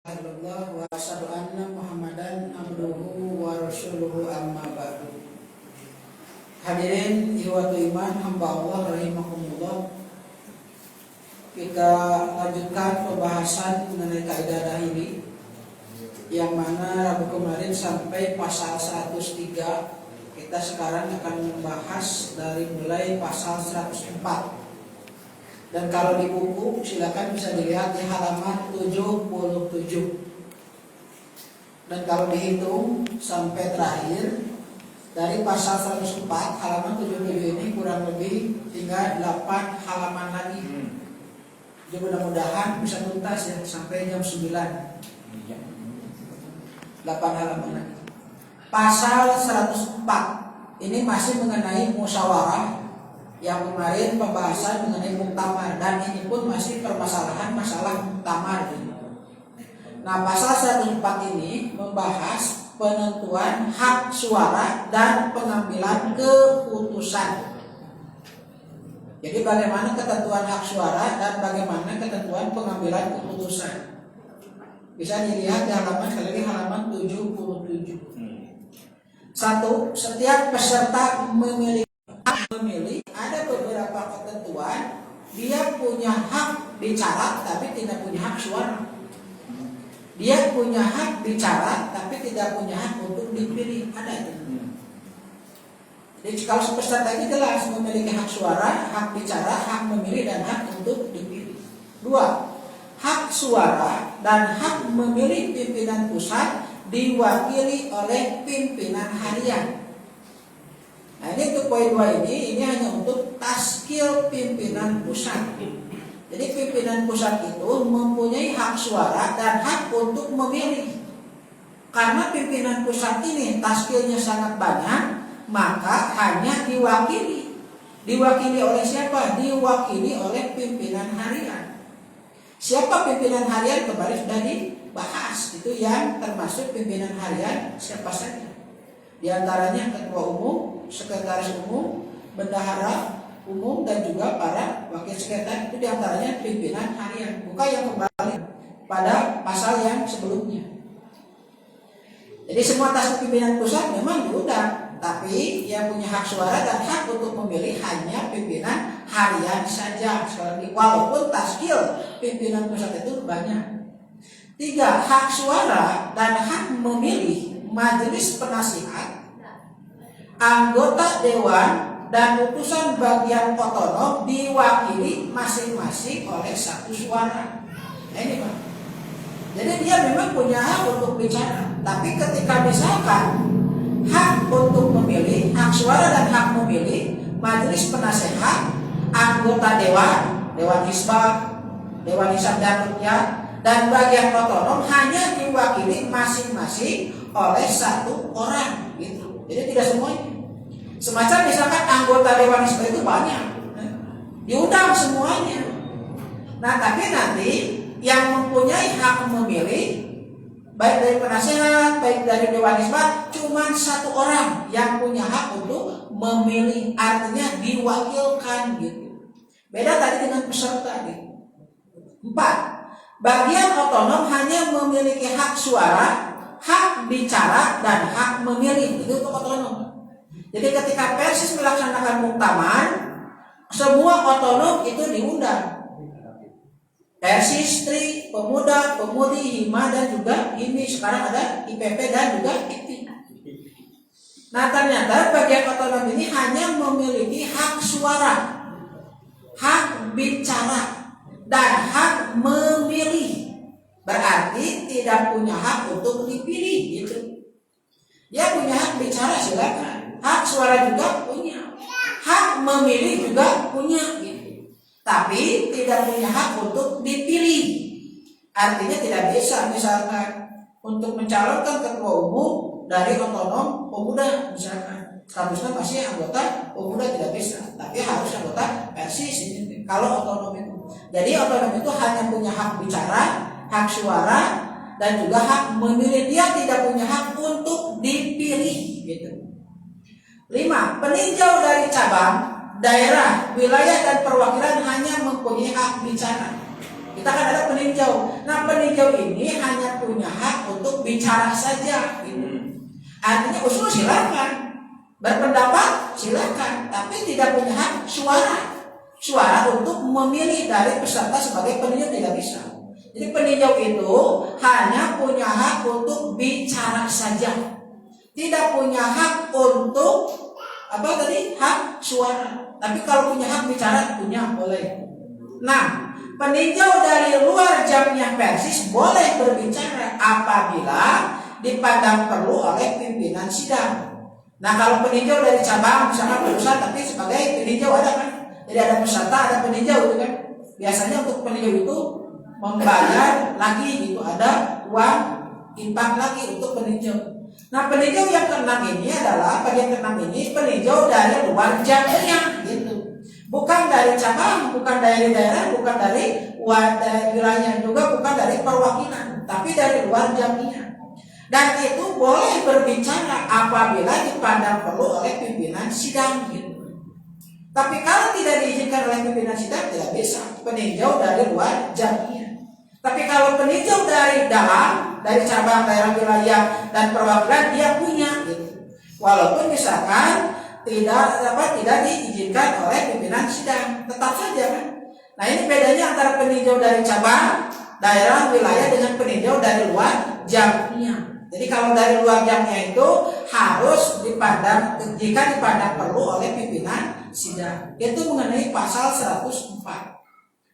Allah wa asyhadu anna Muhammadan abduhu wa rasuluhu amma ba'du. Hadirin ikhwatu iman hamba Allah rahimakumullah. Kita lanjutkan pembahasan mengenai kaidah ini, yang mana Rabu kemarin sampai pasal 103. Kita sekarang akan membahas dari mulai pasal 104. Dan kalau di buku silakan bisa dilihat di halaman 77. Dan kalau dihitung sampai terakhir dari pasal 104 halaman 77 ini kurang lebih tinggal 8 halaman lagi. Jadi mudah-mudahan bisa tuntas ya sampai jam 9. 8 halaman lagi. Pasal 104 ini masih mengenai musyawarah, yang kemarin pembahasan mengenai muktamar, dan ini pun masih permasalahan masalah muktamar. Nah, pasal 104 ini membahas penentuan hak suara dan pengambilan keputusan. Jadi bagaimana ketentuan hak suara dan bagaimana ketentuan pengambilan keputusan. Bisa dilihat di halaman sekali lagi halaman 77. 1. Setiap peserta memiliki ada beberapa ketentuan, dia punya hak bicara tapi tidak punya hak suara. Dia punya hak bicara tapi tidak punya hak untuk dipilih. Ada itu. Jadi kalau peserta ini jelas memiliki hak suara, hak bicara, hak memilih dan hak untuk dipilih. 2. Hak suara dan hak memilih pimpinan pusat diwakili oleh pimpinan harian. Nah, ini untuk poin 2 ini hanya untuk taskil pimpinan pusat. Jadi pimpinan pusat itu mempunyai hak suara dan hak untuk memilih. Karena pimpinan pusat ini taskilnya sangat banyak, maka hanya diwakili. Diwakili oleh siapa? Diwakili oleh pimpinan harian. Siapa pimpinan harian? Kemarin sudah dibahas. Itu yang termasuk pimpinan harian siapa saja. Di antaranya ketua umum, sekretaris umum, bendahara umum, dan juga para wakil sekretaris. Itu diantaranya pimpinan harian. Bukan yang kembali pada pasal yang sebelumnya. Jadi semua task pimpinan pusat memang diundang, tapi yang punya hak suara dan hak untuk memilih hanya pimpinan harian saja. Sekali walaupun taskil pimpinan pusat itu banyak. 3. Hak suara dan hak memilih majelis penasihat, anggota dewan, dan utusan bagian otonom diwakili masing-masing oleh 1 suara. Nah, ini Pak. Jadi dia memang punya hak untuk bicara, tapi ketika misalkan hak untuk memilih, hak suara dan hak memilih majelis penasihat, anggota dewan, dewan hisbah, dewan hisab dan rukyat, dan bagian otonom hanya diwakili masing-masing oleh 1 orang gitu. Jadi tidak semuanya. Semacam misalkan anggota dewan hisbah itu banyak, diundang semuanya. Nah, tapi nanti yang mempunyai hak memilih baik dari penasihat, baik dari dewan hisbah, cuma 1 orang yang punya hak untuk memilih, artinya diwakilkan gitu. Beda tadi dengan peserta gitu. 4. Bagian otonom hanya memiliki hak suara, hak bicara, dan hak memilih. Itu untuk otonom. Jadi ketika Persis melaksanakan muktamar, semua otonom itu diundang. Persis, Tri, Pemuda, Pemudi, Hima, dan juga ini sekarang ada IPP dan juga IPI. Nah, ternyata bagian otonom ini hanya memiliki hak suara, hak bicara, dan hak memilih. Berarti tidak punya hak untuk dipilih gitu. Dia punya hak bicara silakan, hak suara juga punya, hak memilih juga punya gitu. Tapi tidak punya hak untuk dipilih. Artinya tidak bisa misalkan untuk mencalonkan ketua umum dari otonom pemuda misalkan, statusnya masih anggota pemuda tidak bisa, tapi harus anggota Persis ini kalau otonom itu. Jadi otonom itu hanya punya hak bicara, hak suara, dan juga hak memilih. Dia tidak punya hak untuk dipilih gitu. 5. Peninjau dari cabang, daerah, wilayah, dan perwakilan hanya mempunyai hak bicara. Kita kan ada peninjau. Nah, peninjau ini hanya punya hak untuk bicara saja gitu. Artinya usul silakan, berpendapat silakan, tapi tidak punya hak suara untuk memilih dari peserta sebagai peninjau, tidak bisa. Jadi peninjau itu hanya punya hak untuk bicara saja, tidak punya hak untuk hak suara. Tapi kalau punya hak bicara punya, boleh. Nah, peninjau dari luar Jamiah Persis boleh berbicara apabila dipandang perlu oleh pimpinan sidang. Nah, kalau peninjau dari cabang misalkan pusat tapi sebagai peninjau ada kan? Jadi ada peserta, ada peninjau itu kan. Biasanya untuk peninjau itu membayar lagi gitu, ada uang impak lagi untuk peninjau. Nah, peninjau yang keenam ini adalah bagian keenam ini peninjau dari luar Jamiah gitu. Bukan dari cabang, bukan dari daerah, bukan dari wilayah juga, bukan dari perwakilan, tapi dari luar Jamiah. Dan itu boleh berbicara apabila dipandang perlu oleh pimpinan sidang gitu. Tapi kalau tidak diizinkan oleh pimpinan sidang, tidak bisa peninjau dari luar Jamiah. Tapi kalau peninjau dari dalam, dari cabang, daerah, wilayah, dan perwakilan, dia punya gitu. Walaupun misalkan tidak diizinkan oleh pimpinan sidang, tetap saja kan. Nah, ini bedanya antara peninjau dari cabang, daerah, wilayah dengan peninjau dari luar Jamiah. Jadi kalau dari luar Jamiah itu harus dipandang jika dipandang perlu oleh pimpinan sidang. Itu mengenai pasal 104.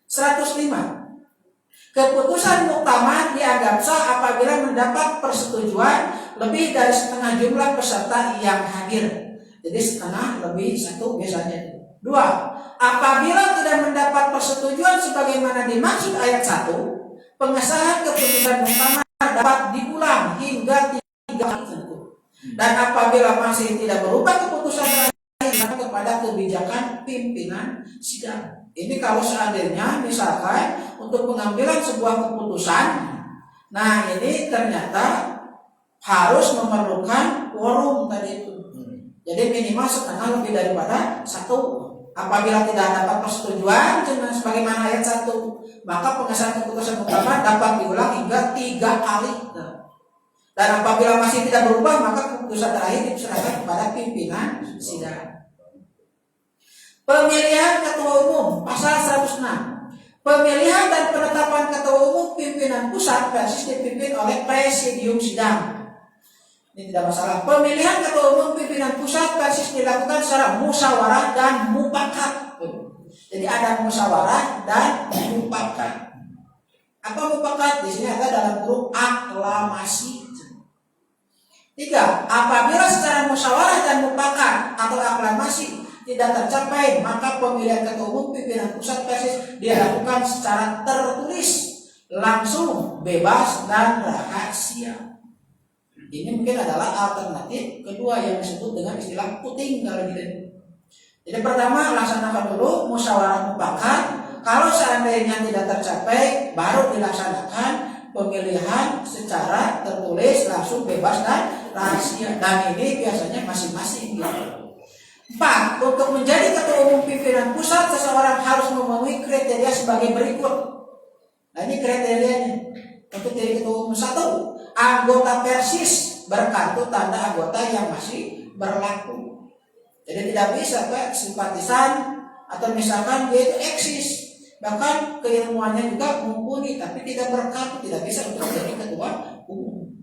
105. Keputusan muktamar dianggap sah apabila mendapat persetujuan lebih dari setengah jumlah peserta yang hadir. Jadi setengah lebih satu biasanya. 2. Apabila tidak mendapat persetujuan sebagaimana dimaksud ayat 1, pengesahan keputusan muktamar dapat diulang hingga 3 kali tentu. Dan apabila masih tidak berubah keputusan kepada kebijakan pimpinan sidang. Ini kalau seandainya misalkan untuk pengambilan sebuah keputusan, nah ini ternyata harus memerlukan quorum tadi itu. Jadi minimal setengah lebih daripada 1. Apabila tidak dapat persetujuan sebagaimana ayat 1, maka pengesahan keputusan muktamar dapat diulang hingga 3 kali. Dan apabila masih tidak berubah, maka keputusan terakhir diserahkan kepada pimpinan sidang. Pemilihan ketua umum pasal 106. Pemilihan dan penetapan ketua umum pimpinan pusat Persis dipimpin oleh presidium sidang. Ini tidak masalah. Pemilihan ketua umum pimpinan pusat Persis dilakukan secara musyawarah dan mufakat. Jadi ada musyawarah dan mufakat. Apa mufakat? Di sini ada dalam huruf aklamasi. 3. Apabila secara musyawarah dan mufakat atau aklamasi tidak tercapai, maka pemilihan ketua umum pimpinan pusat Persis dilakukan secara tertulis, langsung, bebas, dan rahasia. Ini mungkin adalah alternatif kedua yang disebut dengan istilah puting kalau gitu. Jadi pertama laksanakan dulu musyawarah mufakat. Kalau seandainya tidak tercapai, baru dilaksanakan pemilihan secara tertulis, langsung, bebas, dan rahasia. Dan ini biasanya masing-masing. 4. Untuk menjadi ketua umum pimpinan pusat, seseorang harus memenuhi kriteria sebagai berikut. Nah, ini kriterianya. Untuk jadi ketua umum: 1. Anggota Persis berkartu tanda anggota yang masih berlaku. Jadi tidak bisa Pak simpatisan atau misalkan dia itu eksis, bahkan keilmuannya juga mumpuni tapi tidak berkartu, tidak bisa untuk menjadi ketua umum.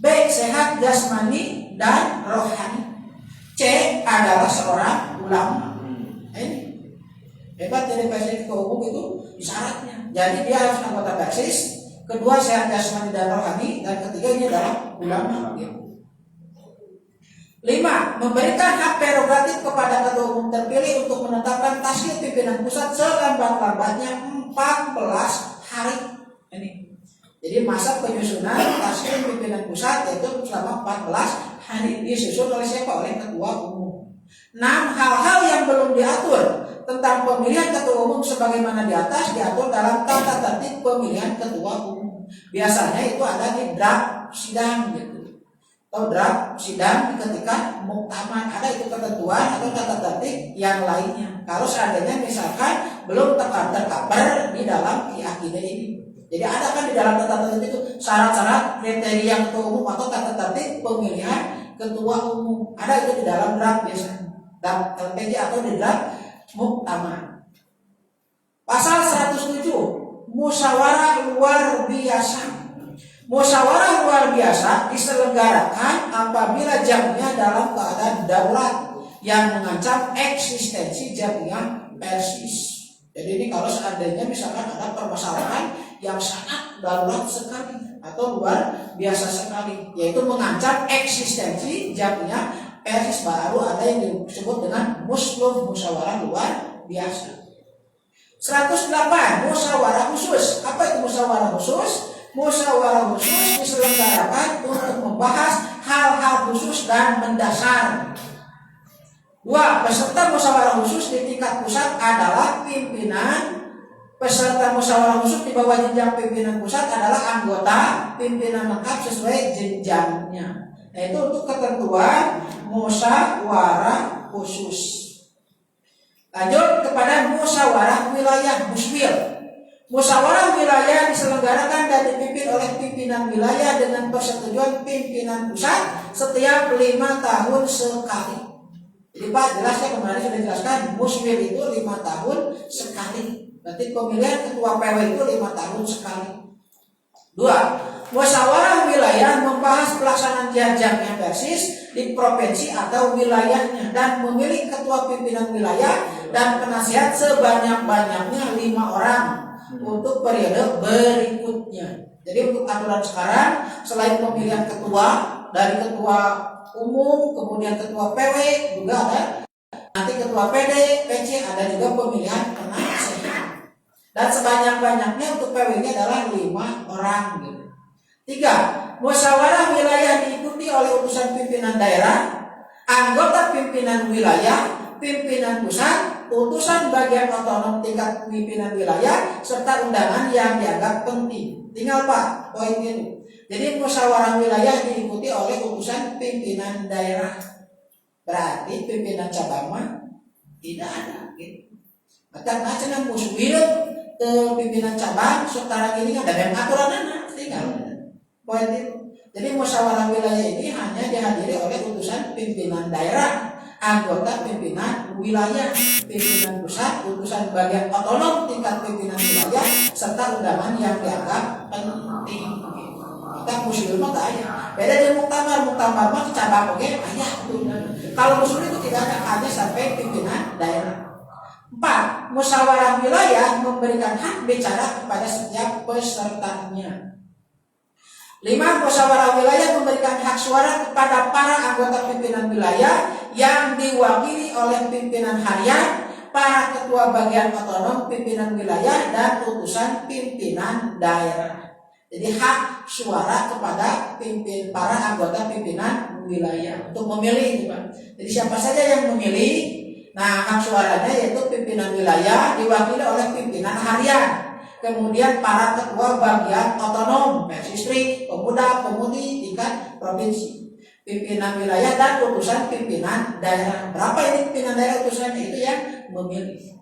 B. Sehat jasmani dan rohani. C. Adalah seorang ulama. Ini hebat jadi Persis ketua umum itu syaratnya. Jadi dia harus anggota Persis, kedua sehat jasmani dan rohani, dan ketiga ini adalah ulama. 5. Memberikan hak prerogatif kepada ketua umum terpilih untuk menetapkan tasdid pimpinan pusat selambat-lambatnya 14 hari. Ini. Jadi masa penyusunan tasdid pimpinan pusat yaitu selama 14 hari, disusun oleh siapa? Oleh ketua umum. 6. Hal-hal yang belum diatur tentang pemilihan ketua umum sebagaimana di atas diatur dalam tata tertib pemilihan ketua umum. Biasanya itu ada di draft sidang gitu. Atau draft sidang ketika muktamar ada itu ketentuan atau tata tertib yang lainnya. Kalau seandainya misalkan belum tercover di dalam akidah ini. Jadi ada kan di dalam tata tertib itu syarat-syarat kriteria ketua umum atau tata tertib pemilihan ketua umum. Ada itu di dalam draft biasanya, draft LPG atau di draft muktamar. Pasal 107, musyawarah luar biasa. Musyawarah luar biasa diselenggarakan apabila jamiah dalam keadaan darurat yang mengancam eksistensi jamiah persis. Jadi ini kalau seandainya misalkan ada permasalahan yang sangat darurat sekali atau luar biasa sekali, yaitu mengancam eksistensi jamiah persis, baru ada yang disebut dengan musyawarah luar biasa. 108, musyawarah khusus. Apa itu musyawarah khusus? Musyawarah khusus diselenggarakan untuk membahas hal-hal khusus dan mendasar. 2. Peserta musyawarah khusus di tingkat pusat adalah pimpinan. Peserta musyawarah khusus di bawah jenjang pimpinan pusat adalah anggota pimpinan lengkap sesuai jenjangnya. Nah, itu untuk ketentuan musyawarah khusus. Lanjut kepada musyawarah wilayah muswil. Musyawarah wilayah diselenggarakan dan dipimpin oleh pimpinan wilayah dengan persetujuan pimpinan pusat setiap 5 tahun sekali. Jadi Pak jelasnya kemarin sudah dijelaskan, muswil itu 5 tahun sekali. Berarti pemilihan ketua PW itu 5 tahun sekali. 2. Musyawarah wilayah membahas pelaksanaan jajangnya persis di provinsi atau wilayahnya dan memilih ketua pimpinan wilayah dan penasihat sebanyak-banyaknya 5 orang untuk periode berikutnya. Jadi untuk aturan sekarang, selain pemilihan ketua dari ketua umum, kemudian ketua PW juga ada, nanti ketua PD, PC, ada juga pemilihan penasehat. Dan sebanyak-banyaknya untuk PW-nya adalah 5 orang gitu. 3. Musyawarah wilayah diikuti oleh utusan pimpinan daerah, anggota pimpinan wilayah, pimpinan pusat, utusan bagian otonom tingkat pimpinan wilayah, serta undangan yang dianggap penting. Tinggal Pak, poin ini. Jadi musyawarah wilayah diikuti oleh utusan pimpinan daerah. Berarti pimpinan cabang mah tidak ada. Gitu. Maka macam muswil ke pimpinan cabang, sekarang ini ada yang aturan tinggal. Poin itu. Jadi musyawarah wilayah ini hanya dihadiri oleh utusan pimpinan daerah, anggota pimpinan wilayah, pimpinan pusat, utusan bagian otonom tingkat pimpinan wilayah, serta undangan yang dianggap penting. Kita muslim mah tak ada. Beda dengan muktamar mah cabang oke banyak. Kalau muslim itu tidak ada, hanya sampai pimpinan daerah. 4. Musyawarah wilayah memberikan hak bicara kepada setiap pesertanya. 5. Musyawarah wilayah memberikan hak suara kepada para anggota pimpinan wilayah yang diwakili oleh pimpinan harian, para ketua bagian otonom pimpinan wilayah, dan utusan pimpinan daerah. Jadi hak suara kepada para anggota pimpinan wilayah untuk memilih, Pak. Jadi siapa saja yang memilih, nah hak suaranya yaitu pimpinan wilayah diwakili oleh pimpinan harian. Kemudian para ketua bagian otonom, persistri, pemuda, pemudi tingkat provinsi, pimpinan wilayah, dan utusan pimpinan daerah. Berapa ini pimpinan daerah utusannya itu yang memilih.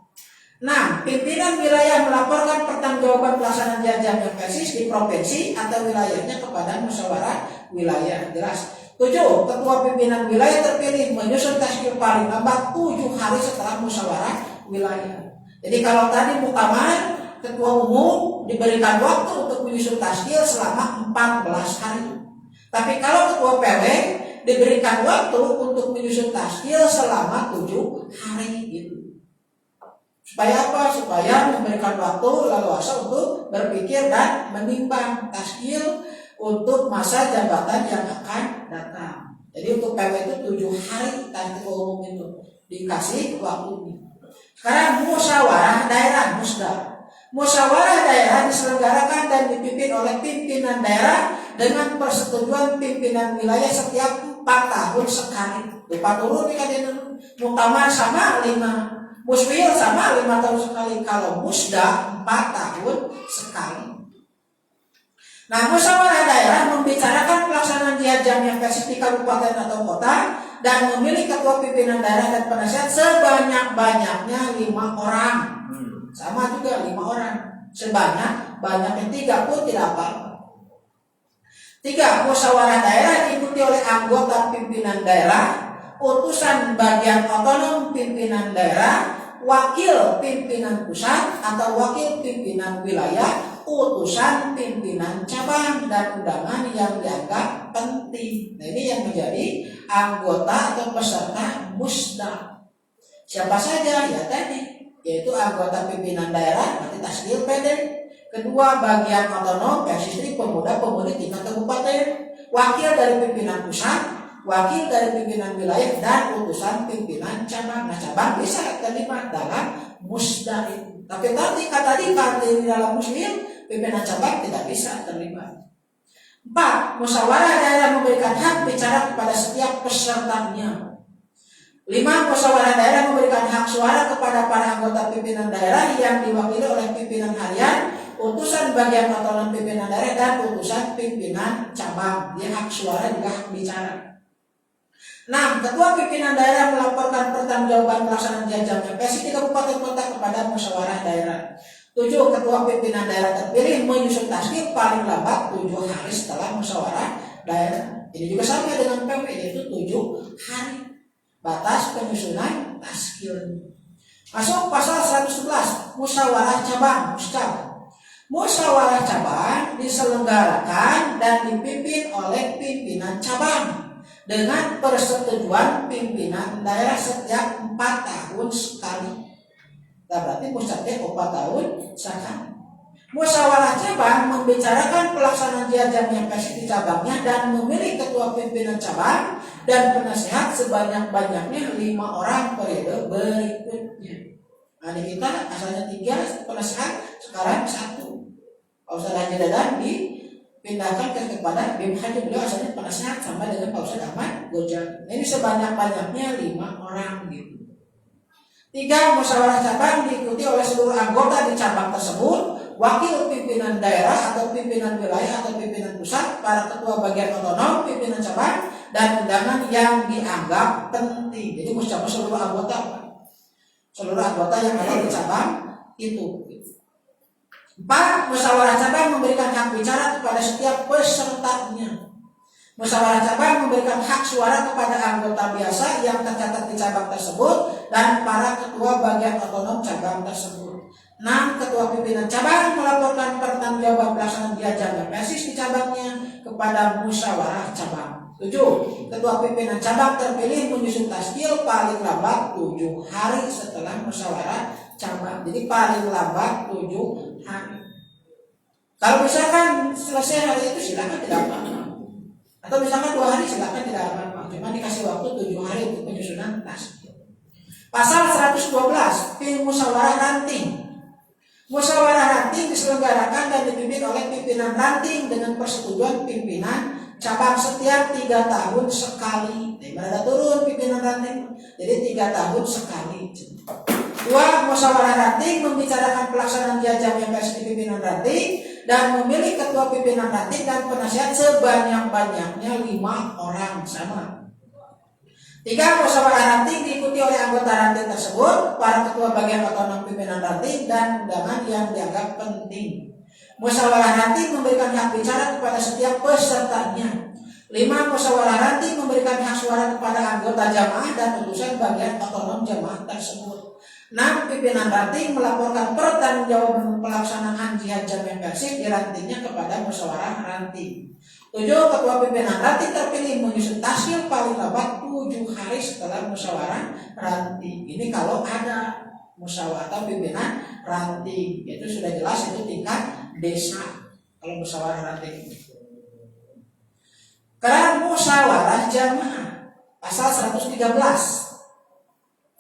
Nah, pimpinan wilayah melaporkan pertanggungjawaban pelaksanaan jajangnya persis di provinsi atau wilayahnya kepada musyawarah wilayah. Jelas. 7. Ketua pimpinan wilayah terpilih menyusun taskil paling lambat 7 hari setelah musyawarah wilayah. Jadi kalau tadi muktamar, ketua umum diberikan waktu untuk menyusun taskil selama 14 hari. Tapi kalau ketua PW diberikan waktu untuk menyusun taskil selama 7 hari gitu. Supaya apa? Supaya memberikan waktu leluasa untuk berpikir dan menimbang taskil untuk masa jabatan yang akan datang. Jadi untuk PW itu 7 hari ketua umum itu dikasih waktu. Sekarang musyawarah daerah musda. Musyawarah daerah diselenggarakan dan dipimpin oleh pimpinan daerah dengan persetujuan pimpinan wilayah setiap 4 tahun sekali. 4 turun nih kan muktamar sama 5, muswil sama 5 tahun sekali. Kalau musda 4 tahun sekali. Nah, musyawarah daerah membicarakan pelaksanaan jajang yang persis di kabupaten atau kota dan memilih ketua pimpinan daerah dan penasihat sebanyak-banyaknya 5 orang. sama juga 5 orang. Sebanyak-banyaknya 3 pun tidak apa-apa. 3. Musyawarah daerah diikuti oleh anggota pimpinan daerah, utusan bagian otonom pimpinan daerah, wakil pimpinan pusat atau wakil pimpinan wilayah, utusan pimpinan cabang, dan undangan yang dianggap penting. Nah, ini yang menjadi anggota atau peserta musda. Siapa saja? Ya tadi, yaitu anggota pimpinan daerah, berarti Tasdil PD. Kedua, bagian otonom, PSISTRI, pemuda-pemudi tingkat kabupaten, wakil dari pimpinan pusat, wakil dari pimpinan wilayah, dan utusan pimpinan cabang. Nah, cabang bisa terlibat dalam musda itu. Tapi tadi di dalam muslim, pimpinan cabang tidak bisa terlibat. 4. Musyawarah daerah memberikan hak bicara kepada setiap pesertanya. 5. Musyawarah daerah memberikan hak suara kepada para anggota pimpinan daerah yang diwakili oleh pimpinan harian, utusan bagian otonom pimpinan daerah, dan utusan pimpinan cabang. Dia hak suara juga hak bicara. 6. Ketua pimpinan daerah melaporkan pertanggungjawaban pelaksanaan jajam MPS di kabupaten kota kepada musyawarah daerah. 7. Ketua pimpinan daerah terpilih menyusun tasdil paling lambat 7 hari setelah musyawarah daerah. Ini juga sama dengan PP, yaitu 7 hari batas penyusunan tasdil. Masuk pasal 111, musyawarah cabang, muscab. Musyawarah cabang diselenggarakan dan dipimpin oleh pimpinan cabang dengan persetujuan pimpinan daerah setiap 4 tahun sekali. Nah, berarti muscabnya 4 tahun sekali. Musyawarah cabang membicarakan pelaksanaan jajam MPS di cabangnya dan memilih ketua pimpinan cabang dan penasehat sebanyak-banyaknya 5 orang periode berikutnya. Nah, di kita asalnya 3 penasehat, sekarang 1. Pak Ustadz Haji Dadan dipindahkan kepada BIM Haji, beliau asalnya penasehat sama dengan Pak Ustadz Ahmad Gojal. Ini sebanyak-banyaknya 5 orang gitu. 3. Musyawarah cabang diikuti oleh seluruh anggota di cabang tersebut, wakil pimpinan daerah atau pimpinan wilayah atau pimpinan pusat, para ketua bagian otonom, pimpinan cabang, dan undangan yang dianggap penting. Jadi musyawarah seluruh anggota, seluruh anggota yang ada di cabang itu. 4. Musyawarah cabang memberikan hak bicara kepada setiap pesertanya. Musyawarah cabang memberikan hak suara kepada anggota biasa yang tercatat di cabang tersebut dan para ketua bagian otonom cabang tersebut. 6. Ketua pimpinan cabang melaporkan pertanggungjawaban pelaksanaan jajam MPS di cabangnya kepada musyawarah cabang. 7. Ketua pimpinan cabang terpilih menyusun tasdil paling lambat 7 hari setelah musyawarah cabang. Jadi paling lambat 7 hari. Kalau misalkan selesai hari itu silakan, tidak apa-apa. Atau misalkan 2 hari silakan, tidak apa-apa. Cuma dikasih waktu 7 hari untuk penyusunan tasdil. Pasal 112, musyawarah ranting. Musyawarah ranting diselenggarakan dan dipimpin oleh pimpinan ranting dengan persetujuan pimpinan cabang setiap 3 tahun sekali. Mereka turun pimpinan ranting, jadi 3 tahun sekali. 2. Musyawarah ranting membicarakan pelaksanaan jajam MPS di pimpinan ranting dan memilih ketua pimpinan ranting dan penasihat sebanyak-banyaknya 5 orang sama. 3. Musyawarah ranting diikuti oleh anggota ranting tersebut, para ketua bagian otonom pimpinan ranting, dan undangan yang dianggap penting. Musyawarah ranting memberikan hak bicara kepada setiap pesertanya. 5. Musyawarah ranting memberikan hak suara kepada anggota jamaah dan utusan bagian otonom jamaah tersebut. 6. Pimpinan ranting melaporkan pertanggungjawaban pelaksanaan jihad jamiah persib di rantingnya kepada musyawarah ranting. 7. Ketua pimpinan ranting terpilih menyusun tasdil paling lambat 7 hari setelah musyawarah ranting. Ini kalau ada musyawarah atau pimpinan ranting, itu sudah jelas itu tingkat desa kalau musyawarah ranting. Karena musyawarah jamaah pasal 113.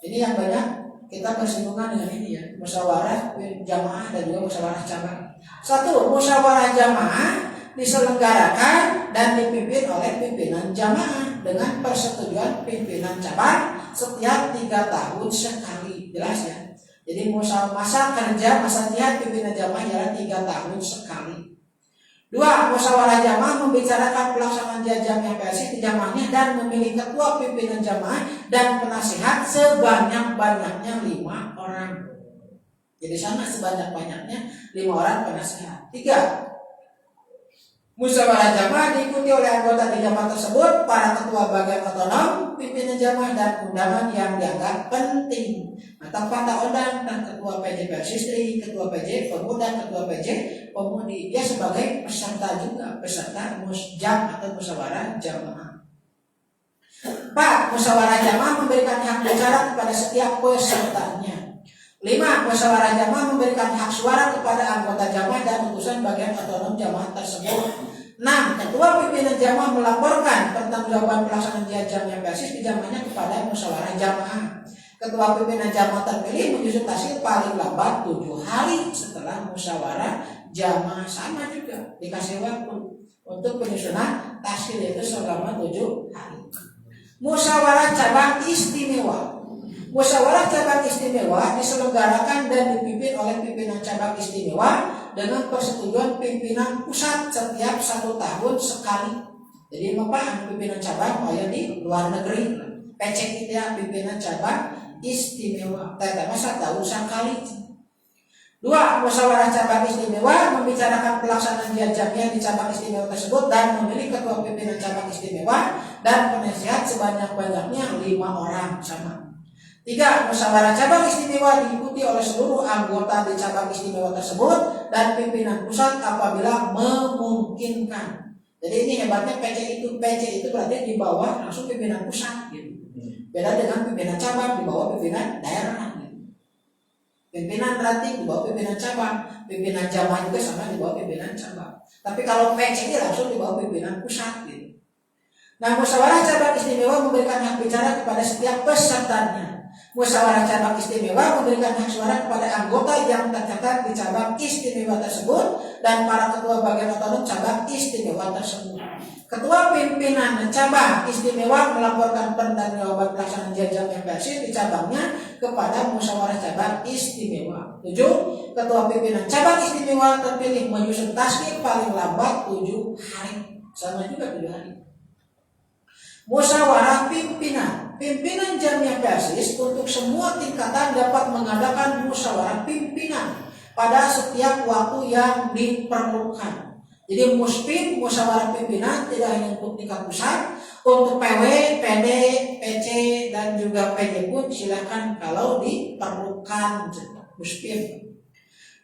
Ini yang banyak kita bersinggungan dengan ini ya, musyawarah jamaah dan juga musyawarah cabang. 1. Musyawarah jamaah diselenggarakan dan dipimpin oleh pimpinan jamaah dengan persetujuan pimpinan cabang setiap 3 tahun sekali. Jelas ya. Jadi masa kerja masa jihad pimpinan jamaah jalan 3 tahun sekali. 2. Musyawarah jamaah membicarakan pelaksanaan jajam MPS di jamaahnya dan memilih ketua pimpinan jamaah dan penasihat sebanyak-banyaknya 5 orang. Jadi sama sebanyak-banyaknya 5 orang penasehat. 3. Musyawarah jamaah diikuti oleh anggota di jamaah tersebut, para ketua bagian otonom, pimpinan jamaah dan undangan yang dianggap penting. Atau pada undang dan ketua PJ Persistri, ketua PJ Pemuda, ketua PJ Pemudi. Dia sebagai peserta juga, peserta musjam atau musyawarah jamaah. 4. Musyawarah jamaah memberikan hak bicara kepada setiap pesertanya. 5. Musyawarah jamaah memberikan hak suara kepada anggota jamaah dan utusan bagian otonom jamaah tersebut. 6. Ketua pimpinan jamaah melaporkan pertanggungjawaban pelaksanaan jihad jamiah basis di jamaahnya kepada musyawarah jamaah. Ketua pimpinan jamaah terpilih menyusun hasil paling lambat 7 hari setelah musyawarah jamaah. Sama juga dikasih waktu untuk penyusunan hasil itu selama 7 hari. Musyawarah cabang istimewa. Musyawarah cabang istimewa diselenggarakan dan dipimpin oleh pimpinan cabang istimewa dengan persetujuan pimpinan pusat setiap 1 tahun sekali. Jadi Bapak pimpinan cabang di luar negeri, PC itu ya pimpinan cabang istimewa. Tapi 1 tahun sekali. 2. Musyawarah cabang istimewa membicarakan pelaksanaan jihad jamiah di cabang istimewa tersebut dan memilih ketua pimpinan cabang istimewa dan penasihat sebanyak-banyaknya 5 orang sama. 3. Musyawarah cabang istimewa diikuti oleh seluruh anggota di cabang istimewa tersebut dan pimpinan pusat apabila memungkinkan. Jadi ini hebatnya PC itu berarti di bawah langsung pimpinan pusat gitu. Beda dengan pimpinan cabang di bawah pimpinan daerah gitu. Pimpinan ranting di bawah pimpinan cabang, pimpinan jamaah juga sama di bawah pimpinan cabang. Tapi kalau PC ini langsung di bawah pimpinan pusat gitu. Nah, musyawarah cabang istimewa memberikan hak bicara kepada setiap pesertanya. Musyawarah cabang istimewa memberikan hak suara kepada anggota yang tercatat di cabang istimewa tersebut dan para ketua bagian otonom cabang istimewa tersebut. Ketua pimpinan cabang istimewa melaporkan pertanggungjawaban pelaksanaan jihad jamiah basis di cabangnya kepada musyawarah cabang istimewa. 7. Ketua pimpinan cabang istimewa terpilih menyusun tasbih paling lambat 7 hari. Sama juga 7 hari. Musyawarah pimpinan. Pimpinan jamiah basis untuk semua tingkatan dapat mengadakan musyawarah pimpinan pada setiap waktu yang diperlukan. Jadi muspim, musyawarah pimpinan tidak hanya untuk tingkat pusat, untuk PW, PD, PC dan juga PJ pun silakan kalau diperlukan muspim.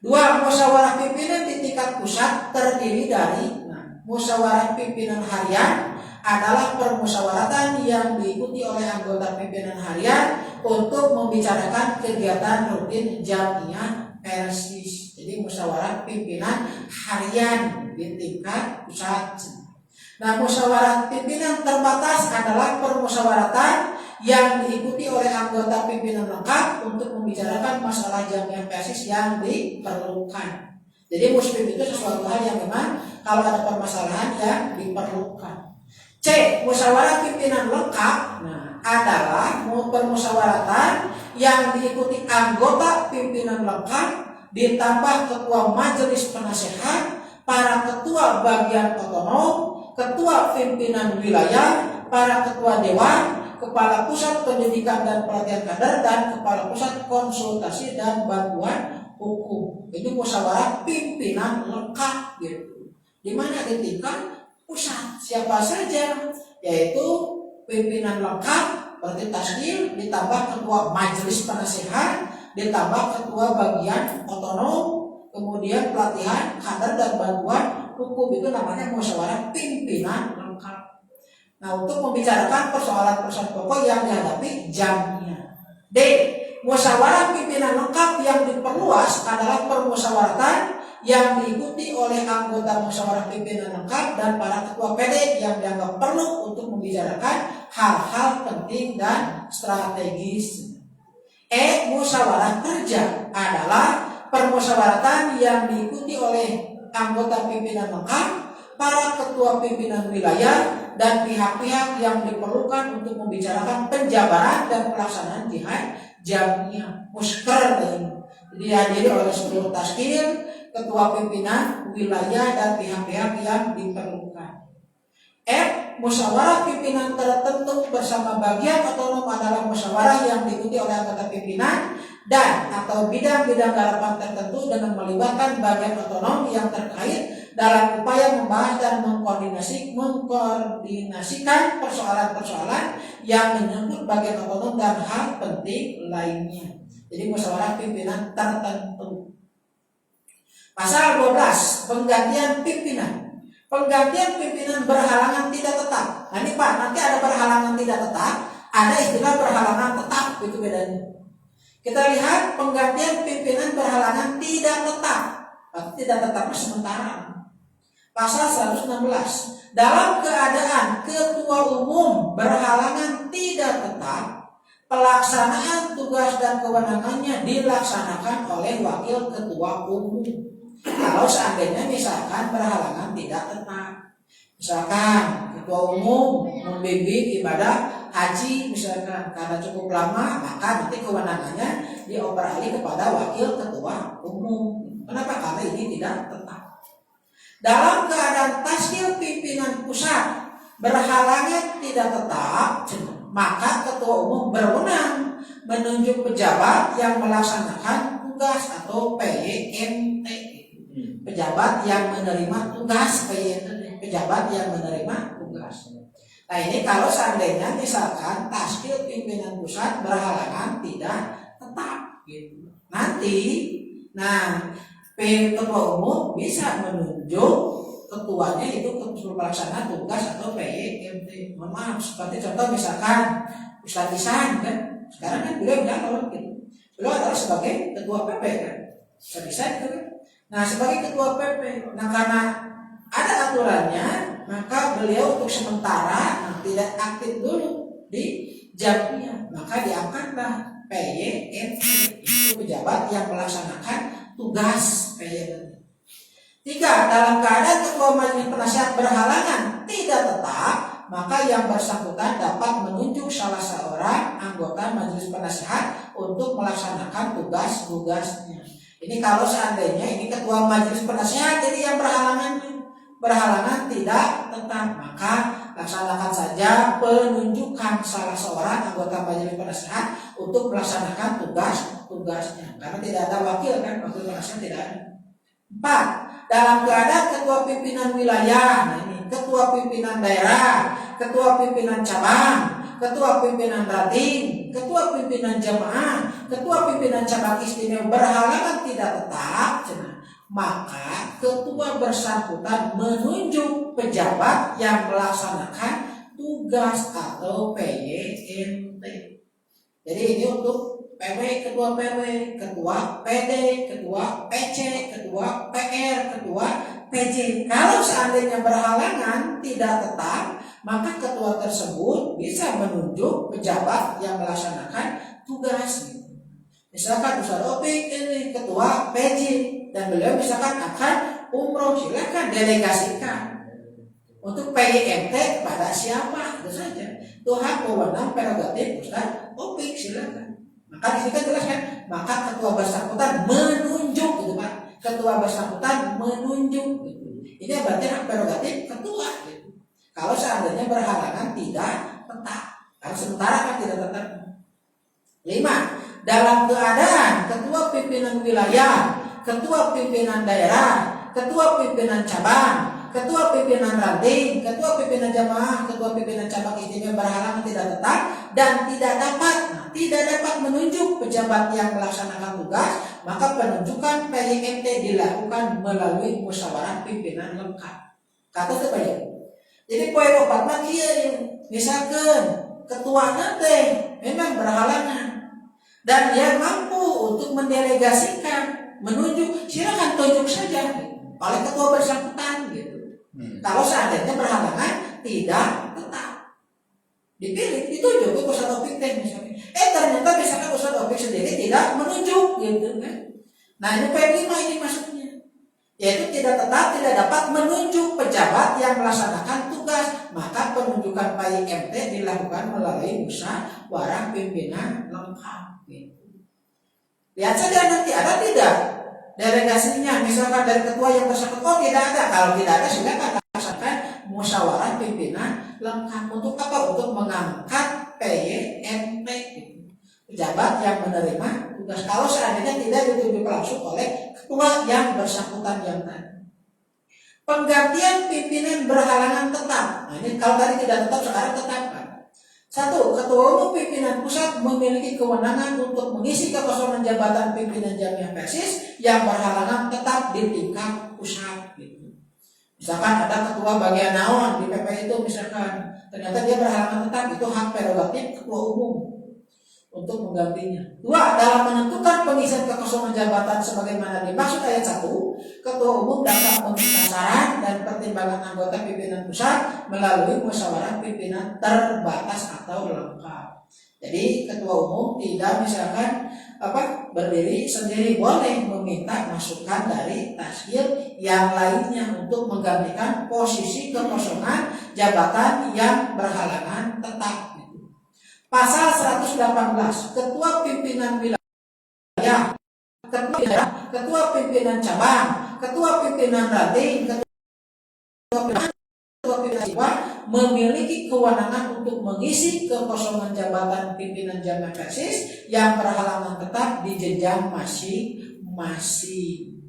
2. Musyawarah pimpinan di tingkat pusat terdiri dari musyawarah pimpinan harian adalah permusyawaratan yang diikuti oleh anggota pimpinan harian untuk membicarakan kegiatan rutin jamiah persis. Jadi musyawarah pimpinan harian di tingkat pusat. Nah, musyawarah pimpinan terbatas adalah permusyawaratan yang diikuti oleh anggota pimpinan lengkap untuk membicarakan masalah jamiah persis yang diperlukan. Jadi muspim itu sesuatu hal yang memang kalau ada permasalahan yang diperlukan. C. Musyawarah pimpinan lengkap adalah permusyawaratan yang diikuti anggota pimpinan lengkap ditambah ketua majelis penasehat, para ketua bagian otonom, ketua pimpinan wilayah, para ketua dewan, kepala pusat pendidikan dan pelatihan kader, dan kepala pusat konsultasi dan bantuan hukum. Itu musyawarah pimpinan lengkap gitu. Di mana di tingkat pusat siapa saja, yaitu pimpinan lengkap berarti tasdil ditambah ketua majelis penasehat ditambah ketua bagian otonom kemudian pelatihan kader dan bantuan hukum. Itu namanya musyawarah pimpinan lengkap. Nah, untuk membicarakan persoalan-persoalan pokok yang dihadapi jamiah. D. Musyawarah pimpinan lengkap yang diperluas adalah permusyawaratan yang diikuti oleh anggota musyawarah pimpinan lengkap dan para ketua PD yang dianggap perlu untuk membicarakan hal-hal penting dan strategis. E. Musyawarah kerja adalah permusyawaratan yang diikuti oleh anggota pimpinan lengkap, para ketua pimpinan wilayah, dan pihak-pihak yang diperlukan untuk membicarakan penjabaran dan pelaksanaan jihad jamiah musker. Dihadiri oleh seluruh taskil, ketua pimpinan wilayah, dan pihak-pihak yang diperlukan. F. musyawarah pimpinan tertentu bersama bagian otonom adalah musyawarah yang diikuti oleh anggota pimpinan dan atau bidang-bidang garapan tertentu dengan melibatkan bagian otonom yang terkait dalam upaya membahas dan mengkoordinasikan persoalan-persoalan yang menyangkut bagian otonom dan hal penting lainnya. Jadi musyawarah pimpinan tertentu. Pasal 12, penggantian pimpinan. Penggantian pimpinan berhalangan tidak tetap. Nah ini Pak, nanti ada berhalangan tidak tetap, ada istilah berhalangan tetap, itu bedanya. Kita lihat penggantian pimpinan berhalangan tidak tetap. Tidak tetap sementara. Pasal 116. Dalam keadaan ketua umum berhalangan tidak tetap, pelaksanaan tugas dan kewenangannya dilaksanakan oleh wakil ketua umum. Kalau seandainya misalkan berhalangan tidak tetap, misalkan ketua umum membimbing ibadah haji misalkan karena cukup lama, maka nanti kewenangannya dioperasi kepada wakil ketua umum. Kenapa? Karena ini tidak tetap. Dalam keadaan taskil pimpinan pusat berhalangan tidak tetap, maka ketua umum berwenang menunjuk pejabat yang melaksanakan tugas atau PYMT. Pejabat yang menerima tugas, pejabat yang menerima tugas. Nah ini kalau seandainya misalkan taskil pimpinan pusat berhalangan tidak tetap, gitu. Nanti, ketua umum bisa menunjuk ketuanya itu pelaksana tugas atau PYMT. Mohon maaf, seperti contoh misalkan Ustadz Isan kan, sekarang kan beliau nyalon gitu. Beliau adalah sebagai ketua PP kan, Ustadz Isan itu kan. Nah sebagai ketua PP, nah karena ada aturannya, maka beliau untuk sementara tidak aktif dulu di jamnya, maka diangkatlah PYMT, itu pejabat yang melaksanakan tugas PYMT. 3. Dalam keadaan ketua majelis penasihat berhalangan tidak tetap, maka yang bersangkutan dapat menunjuk salah seorang anggota majelis penasihat untuk melaksanakan tugas-tugasnya. Ini kalau seandainya ini ketua majelis penasihat jadi yang berhalangan tidak tetap, maka laksanakan saja penunjukan salah seorang anggota majelis penasihat untuk melaksanakan tugas-tugasnya, karena tidak ada wakil kan, wakil penasihat tidak ada. 4. Dalam keadaan ketua pimpinan wilayah, nah ini ketua pimpinan daerah, ketua pimpinan cabang, ketua pimpinan ranting, ketua pimpinan jamaah, ketua pimpinan cabang istimewa berhalangan tidak tetap, maka ketua bersangkutan menunjuk pejabat yang melaksanakan tugas atau PYMT. Jadi ini untuk PW, ketua PW, ketua PD, ketua PC, ketua PR, ketua PJ. Kalau seandainya berhalangan tidak tetap, maka ketua tersebut bisa menunjuk pejabat yang melaksanakan tugas. Misalkan Ustadz Opik ini ketua PJ dan beliau misalkan akan umroh, silakan delegasikan untuk PYMT kepada siapa, itu saja. Itu hak wewenang prerogatif Ustadz Opik, silakan. Maka di sini kan jelas kan, maka ketua bersangkutan menunjuk, gitu Pak. Ketua bersangkutan menunjuk, gitu. Ini berarti hak prerogatif ketua, gitu. Kalau seandainya berhalangan tidak tetap, karena sementara kan tidak tetap. 5. Dalam keadaan ketua pimpinan wilayah, ketua pimpinan daerah, ketua pimpinan cabang, ketua pimpinan ranting, ketua pimpinan jamaah, ketua pimpinan cabang istimewa berhalangan tidak tetap dan tidak dapat menunjuk pejabat yang melaksanakan tugas, maka penunjukan PYMT dilakukan melalui musyawarah pimpinan lengkap. Kata supaya. Jadi poin 4 mah kieu, misalkan ketuanya teh memang berhalangan dan dia mampu untuk mendelegasikan, menunjuk, silakan tunjuk saja oleh ketua bersangkutan gitu. Kalau seandainya berhalangan tidak tetap, dipilih, ditunjuk ke Ustadz Opik teh misalnya. Ternyata misalkan Ustadz Opik sendiri tidak menunjuk gitu kan. Nah ini poin 5 ini maksudnya, yaitu tidak tetap, tidak dapat menunjuk pejabat yang melaksanakan tugas, maka penunjukan PYMT dilakukan melalui musyawarah pimpinan lengkap gitu. Lihat saja nanti ada tidak delegasinya, misalkan dari ketua yang bersangkutan, oh tidak ada. Kalau tidak ada silakan laksanakan musyawarah pimpinan lengkap. Untuk apa? Untuk mengangkat PYMP, pejabat yang menerima tugas kalau seandainya tidak ditunjuk langsung oleh ketua yang bersangkutan yang tadi. Penggantian pimpinan berhalangan tetap. Nah ini kalau tadi tidak tetap, sekarang tetapkan. Satu, ketua umum pimpinan pusat memiliki kewenangan untuk mengisi kekosongan jabatan pimpinan Jamiah Persis yang berhalangan tetap di tingkat pusat. Gitu. Misalkan ada ketua bagian naon di PP itu, misalkan ternyata dia berhalangan tetap, itu hak prerogatif ketua umum untuk menggantinya. Dua, dalam menentukan pengisian kekosongan jabatan sebagaimana dimaksud ayat 1, ketua umum dapat meminta saran dan pertimbangan anggota pimpinan pusat melalui musyawarah pimpinan terbatas atau lengkap. Jadi ketua umum tidak misalkan berdiri sendiri, boleh meminta masukan dari taskhir yang lainnya untuk menggantikan posisi kekosongan jabatan yang berhalangan tetap. Pasal 118, ketua pimpinan wilayah, ketua pimpinan cabang, ketua pimpinan ranting, ketua pimpinan siswa memiliki kewenangan untuk mengisi kekosongan jabatan pimpinan Jamiah Persis yang berhalangan tetap di jenjang masing-masing.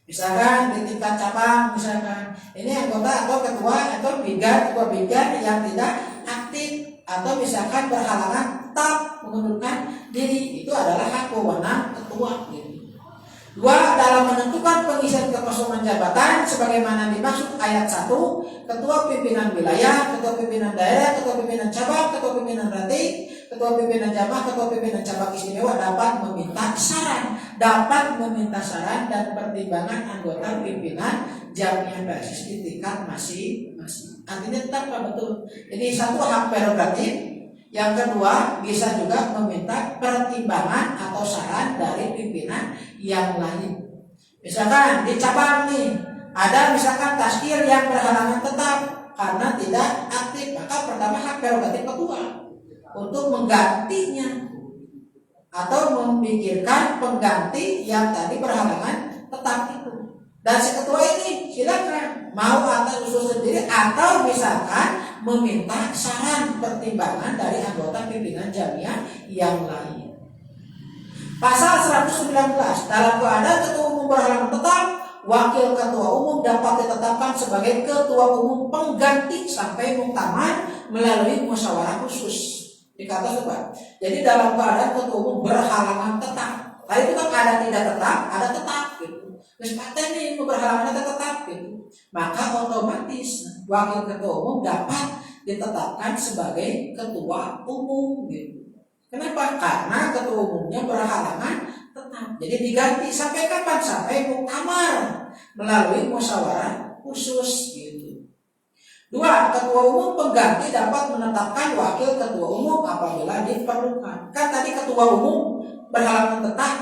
Misalkan di tingkat cabang, misalkan ini anggota atau ketua atau ketua bigar yang tidak aktif atau misalkan berhalangan tetap mengundurkan diri, itu adalah hak wewenang ketua. Dua, dalam menentukan pengisian kekosongan jabatan sebagaimana dimaksud ayat 1, ketua pimpinan wilayah, ketua pimpinan daerah, ketua pimpinan cabang, ketua pimpinan ranting, ketua pimpinan jamaah, ketua pimpinan cabang istimewa dapat meminta saran dan pertimbangan anggota pimpinan Jamiah Persis di tingkat masing-masing. Artinya tetap betul. Jadi satu, hak prerogatif. Yang kedua, bisa juga meminta pertimbangan atau saran dari pimpinan yang lain. Misalkan di cabang nih, ada misalkan taskhir yang berhalangan tetap karena tidak aktif, maka pertama hak prerogatif ketua untuk menggantinya atau memikirkan pengganti yang tadi berhalangan tetap itu. Dan si ketua ini silakan mau atau usul sendiri atau misalkan meminta saran pertimbangan dari anggota pimpinan Jamiah yang lain. Pasal 119, dalam keadaan ketua umum berhalangan tetap, wakil ketua umum dapat ditetapkan sebagai ketua umum pengganti sampai muktamar melalui musyawarah khusus. Dikata Pak. Jadi dalam keadaan ketua umum berhalangan tetap, tadi itu kan ada tidak tetap, ada tetap gitu. Terus ini berhalangan tetap gitu. Maka otomatis wakil ketua umum dapat ditetapkan sebagai ketua umum gitu. Kenapa? Karena ketua umumnya berhalangan tetap. Jadi diganti sampai kapan? Sampai muktamar melalui musyawarah khusus gitu. Dua, ketua umum pengganti dapat menetapkan wakil ketua umum apabila diperlukan. Kan tadi ketua umum berhalangan tetap,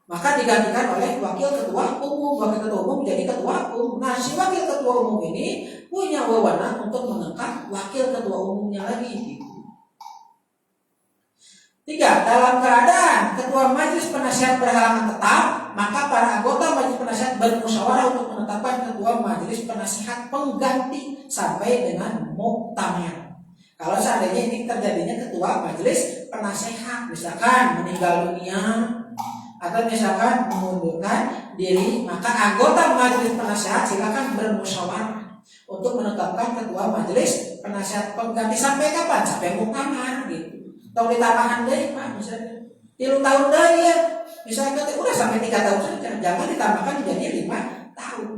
maka digantikan oleh wakil ketua umum. Wakil ketua umum jadi ketua umum. Nah, si wakil ketua umum ini punya wewenang untuk mengangkat wakil ketua umumnya lagi. Tiga, dalam keadaan ketua majelis penasihat berhalangan tetap, maka para anggota majelis penasihat bermusyawarah untuk menetapkan ketua majelis penasihat pengganti sampai dengan muktamar. Kalau seandainya ini terjadinya ketua majelis penasihat misalkan meninggal dunia atau misalkan mengundurkan diri, maka anggota majelis penasihat silakan bermusyawarah untuk menetapkan ketua majelis penasihat pengganti sampai kapan? Sampai muktamar gitu. Tong ditambahan deh Pak, misalnya 3 tahun deh ya, misalnya udah sampai 3 tahun saja, jangan ditambahkan jadi 5 tahun.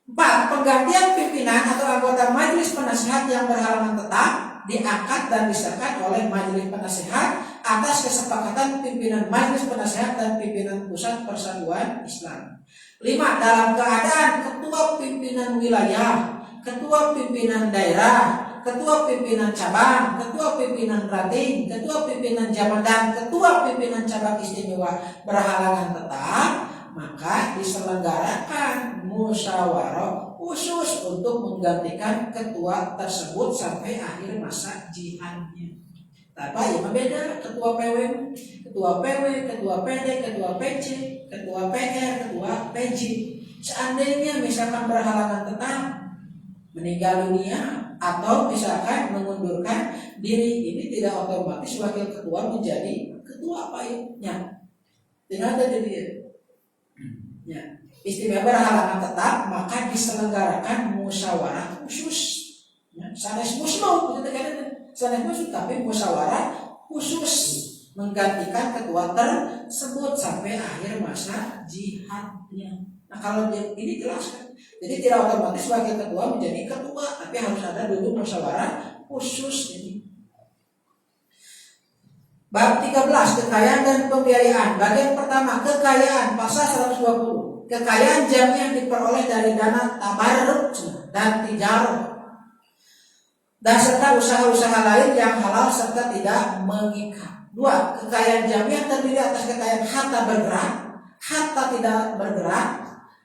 4. Penggantian pimpinan atau anggota majelis penasihat yang berhalangan tetap diangkat dan disahkan oleh majelis penasihat atas kesepakatan pimpinan majelis penasihat dan pimpinan pusat Persatuan Islam. 5. Dalam keadaan ketua pimpinan wilayah, ketua pimpinan daerah, ketua pimpinan cabang, ketua pimpinan ranting, ketua pimpinan jamaah dan ketua pimpinan cabang istimewa berhalangan tetap, maka diselenggarakan musyawarah khusus untuk menggantikan ketua tersebut sampai akhir masa jihadnya. Apa ya beda? Ketua PW, ketua PW, ketua PD, ketua PC, ketua PR, ketua PJ. Seandainya misalkan berhalangan tetap, meninggal dunia atau misalkan mengundurkan diri, ini tidak otomatis wakil ketua menjadi ketua payungnya. Tidak ada jadi ya. Istimewa berhalangan tetap maka diselenggarakan musyawarah khusus. Ya, sanes musyawarah tapi musyawarah khusus menggantikan ketua tersebut sampai akhir masa jihadnya. Nah kalau ini jelas kan, jadi tidak otomatis wakil ketua menjadi ketua, tapi harus ada dulu musyawarah khusus. Ini bab 13 kekayaan dan pembiayaan. Bagian pertama kekayaan, pasal 120. Kekayaan jamiah diperoleh dari dana tabarruk dan tijarah dan serta usaha-usaha lain yang halal serta tidak mengikat. 2. Kekayaan jamiah terdiri atas kekayaan harta bergerak, harta tidak bergerak,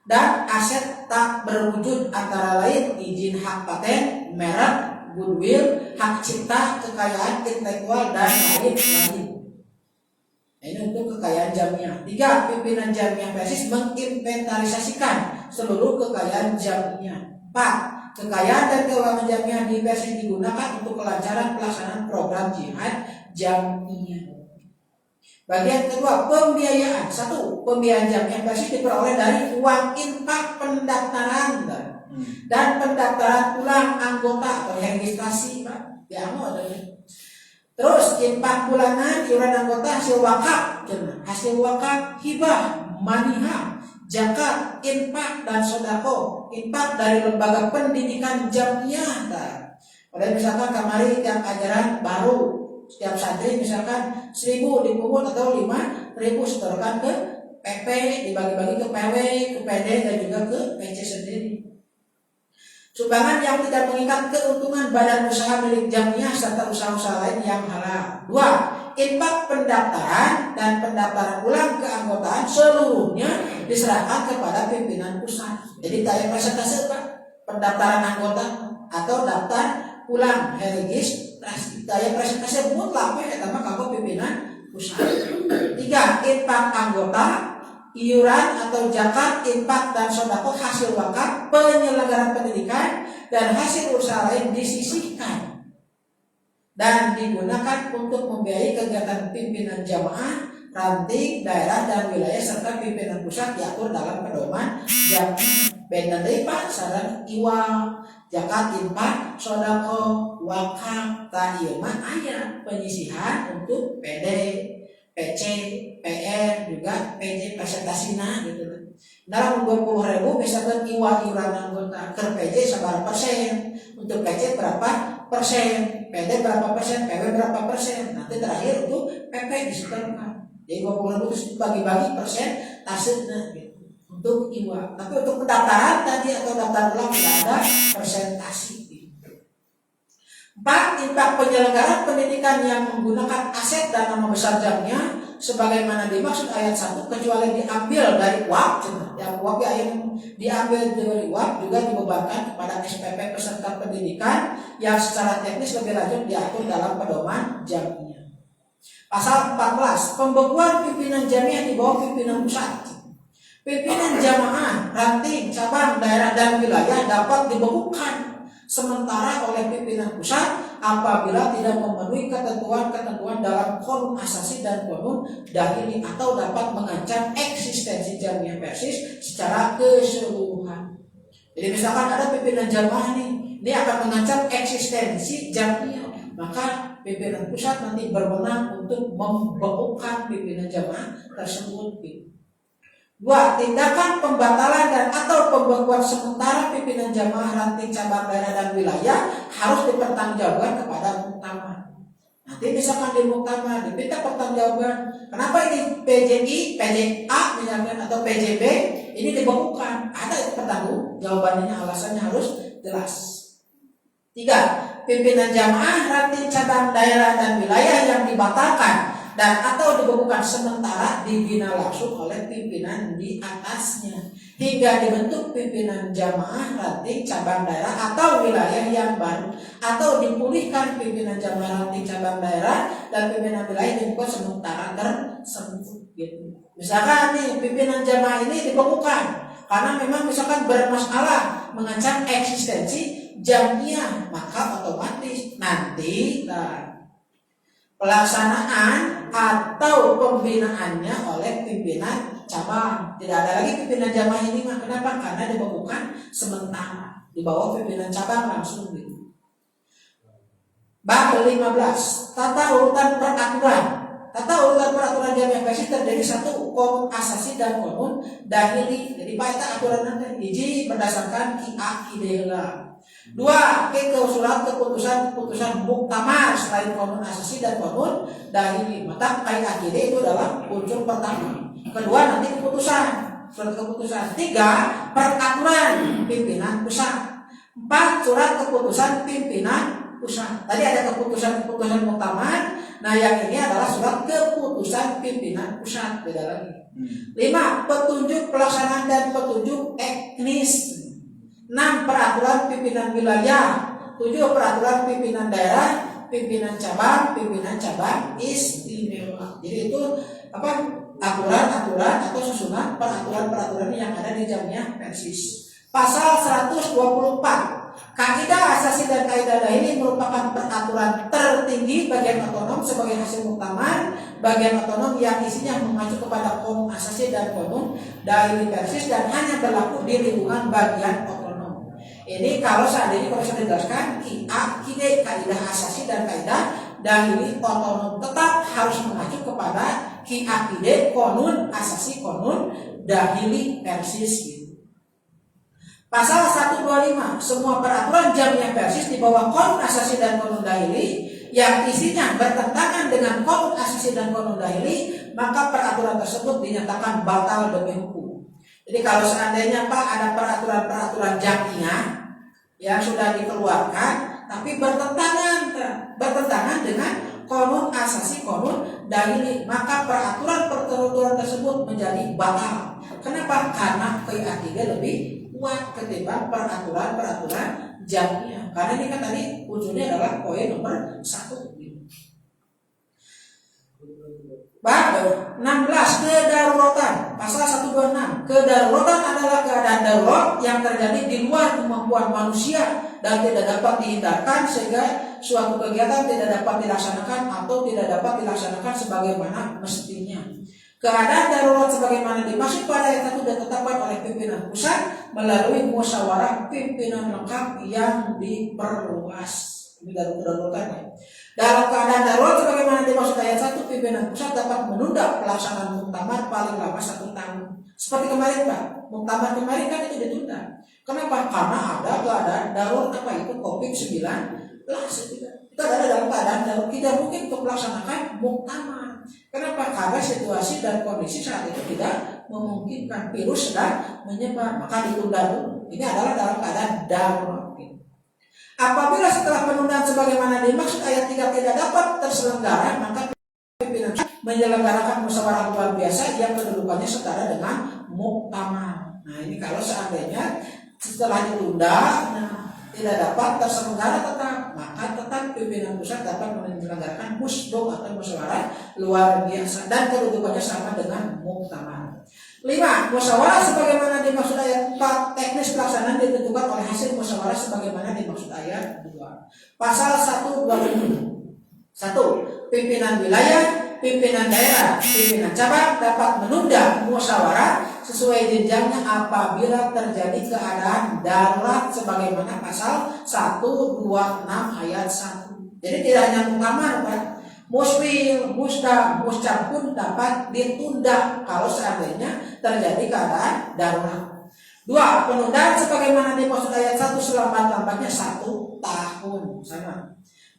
dan aset tak berwujud antara lain izin hak paten, merek, goodwill, hak cipta, kekayaan intelektual dan lain-lain. Ini untuk kekayaan jamiah. 3. Pimpinan jamiah PSIS menginventarisasikan seluruh kekayaan jamiah. 4. Kekayaan dan keuangan jamiah di PSIS digunakan untuk kelancaran pelaksanaan program jihad jamiah. Bagian kedua, pembiayaan. 1. Pembiayaan jamiah PSIS diperoleh dari uang infak pendaftaran dan pendaftaran ulang anggota atau registrasi, Pak. Ya, ada. Terus infak bulanan, iuran anggota, hasil wakaf, hibah, manihah, zakat, infak dan sodako, infak dari lembaga pendidikan jamiah. Pada misalkan kamari tiap ajaran baru, setiap santri misalkan 1.000 dipungut atau 5.000 setorkan ke PP, dibagi-bagi ke PW, ke PD dan juga ke PC sendiri. Sumbangan yang tidak mengikat keuntungan badan usaha milik jamiah serta usaha-usaha lain yang halal. 2. Infak pendaftaran dan pendaftaran ulang keanggotaan seluruhnya diserahkan kepada pimpinan pusat. Jadi kayak presentasi Pak, pendaftaran anggota atau daftar ulang registrasi. Kayak presentasi mutlak ya sama kanggo pimpinan pusat. 3. Infak anggota, iuran atau zakat, infak dan sodako, hasil wakaf, penyelenggaraan pendidikan dan hasil usaha lain disisihkan dan digunakan untuk membiayai kegiatan pimpinan jamaah, ranting, daerah dan wilayah serta pimpinan pusat diatur dalam pedoman jamiah. Beda dari Pak, saran iwa, zakat, infak, sodako, wakaf, ta'imah, ayat penyisihan untuk PD, PC, PR, juga PJ presentasinya gitu. Dalam 20.000 misalkan iuran anggota ke PJ seberapa persen, untuk PC berapa persen, PD berapa persen, PW berapa persen, nanti terakhir untuk PP disetorkan. Jadi 20.000 itu bagi-bagi persen tasnya gitu untuk iuran. Tapi untuk pendaftaran tadi atau daftar ulang tidak ada persentasi. 4. Infak penyelenggaraan pendidikan yang menggunakan aset dan nama besar jamiah sebagaimana dimaksud ayat 1 kecuali diambil dari wakaf. Yang wakaf yang diambil dari wakaf juga dibebankan kepada SPP peserta pendidikan yang secara teknis lebih lanjut diatur dalam pedoman jamiah. Pasal 14. Pembekuan pimpinan jamiah di bawah pimpinan pusat. Pimpinan jamaah, ranting, cabang, daerah dan wilayah dapat dibekukan sementara oleh pimpinan pusat apabila tidak memenuhi ketentuan-ketentuan dalam qonun asasi dan qonun dahili atau dapat mengancam eksistensi jamiah PSIS secara keseluruhan. Jadi misalkan ada pimpinan jamaah nih, ini akan mengancam eksistensi jamiah, maka pimpinan pusat nanti berwenang untuk membekukan pimpinan jamaah tersebut. 2. Tindakan pembatalan dan atau pembekuan sementara pimpinan jamaah, ranting, cabang, daerah dan wilayah harus dipertanggungjawabkan kepada muktamar. Nanti misalkan di muktamar diminta pertanggungjawaban, kenapa ini PJI, PJA misalkan atau PJB ini dibekukan, ada itu pertanggungjawabannya, alasannya harus jelas. 3. Pimpinan jamaah, ranting, cabang, daerah dan wilayah yang dibatalkan dan atau dibekukan sementara dibina langsung oleh pimpinan di atasnya hingga dibentuk pimpinan jamaah, ranting, cabang, daerah atau wilayah yang baru, atau dipulihkan pimpinan jamaah, ranting, cabang, daerah dan pimpinan wilayah dibekukan sementara tersebut gitu. Misalkan nih pimpinan jamaah ini dibekukan karena memang misalkan bermasalah mengancam eksistensi jamiah, maka otomatis nanti pelaksanaan atau pembinaannya oleh pimpinan cabang. Tidak ada lagi pimpinan jamaah ini, kenapa? Karena dibekukan sementara di bawah pimpinan cabang langsung gitu. Bab 15, tata urutan peraturan. Tata urutan peraturan jamiah persis terdiri satu, konun asasi dan konun dahili. Jadi pak aturan nanti hiji berdasarkan ki'akidela. Dua, surat keputusan muktamar selain konun asasi dan konun dahili. Maka ki'akide itu adalah unsur pertama. Kedua nanti keputusan, surat keputusan. Tiga, peraturan pimpinan pusat. Empat, surat keputusan pimpinan pusat. Tadi ada keputusan muktamar. Nah yang ini adalah surat keputusan pimpinan pusat. Beda lagi. 5. Petunjuk pelaksanaan dan petunjuk teknis. 6. Peraturan pimpinan wilayah. 7. Peraturan pimpinan daerah, pimpinan cabang istimewa. Jadi itu aturan-aturan atau susunan peraturan-peraturan yang ada di jamiah persis. Pasal 124. Kaidah asasi dan kaidah dahili merupakan peraturan tertinggi bagian otonom sebagai hasil muktamar, bagian otonom yang isinya mengacu kepada konun asasi dan konun dahili persis dan hanya berlaku di lingkungan bagian otonom. Ini kalau seandainya saya jelaskan kaidah asasi dan kaidah dahili otonom tetap harus mengacu kepada kiakide konun asasi konun dahili persis. Pasal 125, semua peraturan jamiah persis di bawah konun asasi dan konun dahili yang isinya bertentangan dengan konun asasi dan konun dahili, maka peraturan tersebut dinyatakan batal demi hukum. Jadi kalau seandainya Pak ada peraturan-peraturan jamiah yang sudah dikeluarkan tapi bertentangan dengan konun asasi konun dahili, maka peraturan tersebut menjadi batal. Kenapa? Karena kiakide lebih kuat ketimbang peraturan jamiah. Karena ini kan tadi unsurnya adalah poin nomor 1. Bab 16, kedaruratan. Pasal 126. Kedaruratan adalah keadaan darurat yang terjadi di luar kemampuan manusia dan tidak dapat dihindarkan sehingga suatu kegiatan tidak dapat dilaksanakan atau tidak dapat dilaksanakan sebagaimana mestinya. Keadaan darurat sebagaimana dimaksud pada ayat 1 ditetapkan oleh pimpinan pusat melalui musyawarah pimpinan lengkap yang diperluas. Ini kedaruratannya. Dalam keadaan darurat sebagaimana dimaksud ayat 1, pimpinan pusat dapat menunda pelaksanaan muktamar paling lama 1 tahun. Seperti kemarin Pak, muktamar kemarin kan itu ditunda. Kenapa? Karena ada keadaan darurat itu COVID-19. Kita ada dalam keadaan darurat, tidak mungkin untuk melaksanakan muktamar. Kenapa? Karena situasi dan kondisi saat itu tidak memungkinkan, virus sedang menyebar, maka ditunda dulu. Ini adalah dalam keadaan darurat. Apabila setelah penundaan sebagaimana dimaksud ayat 3 tidak dapat terselenggara, maka pimpinan menyelenggarakan musyawarah luar biasa yang kedudukannya setara dengan muktamar. Nah ini kalau seandainya setelah ditunda, tidak dapat terselenggara maka tetap pimpinan pusat dapat menyelenggarakan musdo atau musyawarah luar biasa dan kedudukannya sama dengan muktamar. 5. Musyawarah sebagaimana dimaksud ayat 4, teknis pelaksanaan ditentukan oleh hasil musyawarah sebagaimana dimaksud ayat 2. Pasal 127. 1. Pimpinan wilayah, pimpinan daerah, pimpinan cabang dapat menunda musyawarah sesuai jenjangnya apabila terjadi keadaan darurat sebagaimana pasal 126 ayat 1. Jadi tidak hanya muktamar Pak, musbil, muscap pun dapat ditunda kalau seandainya terjadi keadaan darurat. 2. Penundaan sebagaimana dimaksud ayat 1 selambat-lambatnya 1 tahun. Sama.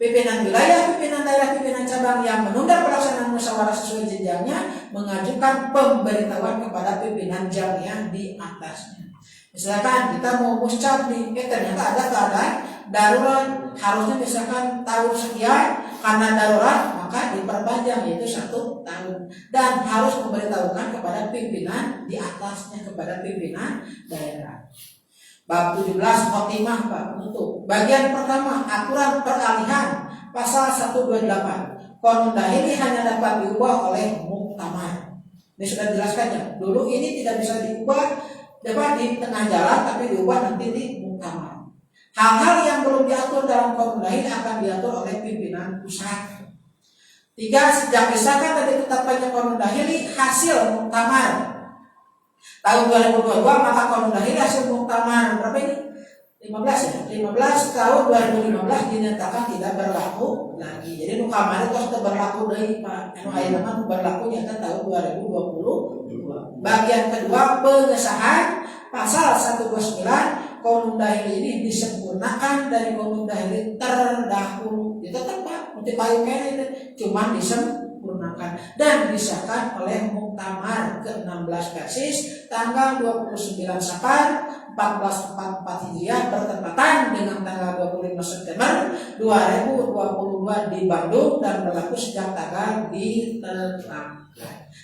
Pimpinan wilayah, pimpinan daerah, pimpinan cabang yang menunda pelaksanaan musyawarah sesuai jenjangnya mengajukan pemberitahuan kepada pimpinan jamiah di atasnya. Misalkan kita mau muscap ternyata ada keadaan darurat, harusnya misalkan tahun sekian, karena darurat maka diperpanjang yaitu 1 tahun dan harus memberitahukan kepada pimpinan di atasnya, kepada pimpinan daerah. Bab 17 khotimah Pak, untuk bagian pertama aturan peralihan pasal 128. Konun dahili hanya dapat diubah oleh muktamar. Ini sudah dijelaskannya. Dulu ini tidak bisa diubah di tengah jalan tapi diubah nanti di muktamar. Hal-hal yang belum diatur dalam Qonun Dahili akan diatur oleh pimpinan pusat. 3. Sejak disahkan dan ditetapkannya Qonun Dahili hasil muktamar tahun 2022, maka Qonun Dahili hasil muktamar berapa ini? 15 ya? 15 tahun 2015 dinyatakan tidak berlaku lagi. Jadi muktamar itu sudah berlaku dari Pak. Anu aya nama berlaku nyata tahun 2022. Bagian kedua, pengesahan pasal 129 Qonun Dahili ini disempurnakan dari Qonun Dahili terdahulu. Itu tetap untuk payu kene itu cuma disempurnakan dan disahkan oleh muktamar ke-16 Persis tanggal 29 Safar 1444 Hijriah bertepatan dengan tanggal 25 September 2022 di Bandung dan berlaku sejak tanggal ditetapkan.